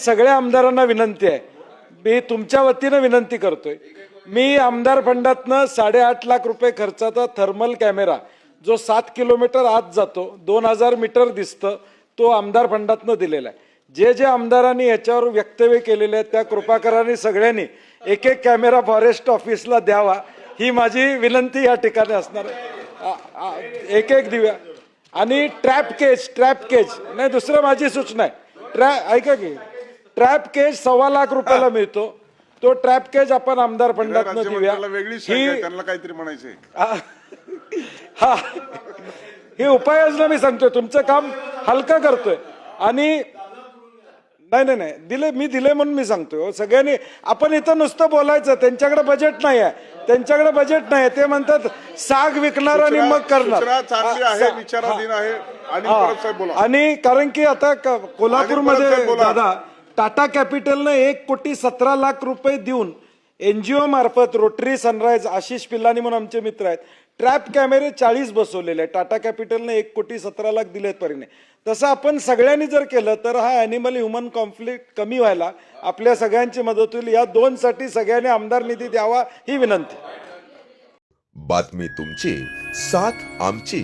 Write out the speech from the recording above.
सगळ्या आमदारांना विनंती आहे, मी तुमच्या वतीनं विनंती करतोय, मी आमदार फंडातनं 8.5 लाख रुपये खर्चाचा थर्मल कॅमेरा जो 7 किलोमीटर आत जातो, 2000 मीटर दिसतं, तो आमदार फंडातनं दिलेला आहे. जे जे आमदारांनी याच्यावर वक्तव्य केलेले आहेत त्या कृपाकरांनी सगळ्यांनी एक एक कॅमेरा फॉरेस्ट ऑफिसला द्यावा, ही माझी विनंती या ठिकाणी असणार आहे. एक एक दिव्या आणि ट्रॅप केज नाही, दुसरं माझी सूचना आहे, ऐका की ट्रॅप केज 1.25 लाख रुपयाला मिळतो, तो ट्रॅप केज आपण आमदार फंडातनं देऊया. त्यांना काहीतरी म्हणायचंय. हा, ही उपाययोजना मी सांगतोय, तुमचं काम हलकं करतोय. आणि नाही दिले, मी दिले म्हणून मी सांगतोय. सगळ्यांनी आपण इथं नुसतं बोलायचं, त्यांच्याकडे बजेट नाही आहे, ते म्हणतात साग विकणार आणि मग करणार. आणि कारण की आता कोल्हापूरमध्ये दादा टाटा कॅपिटलनं 1,17,00,000 रुपये देऊन NGO मार्फत रोटरी सनराइज आशिष पिल्लानी म्हणून आमचे मित्र आहेत, ट्रॅप कॅमेरे 40 बसवलेले आहेत. टाटा कॅपिटलने 1,17,00,000 दिलेत परीने. तसं आपण सगळ्यांनी जर केलं तर हा ॲनिमल ह्युमन कॉन्फ्लिक्ट कमी व्हायला आपल्या सगळ्यांची मदत होईल. या दोनसाठी सगळ्यांनी आमदार निधी द्यावा ही विनंती. बातमी तुमची, साथ आमची.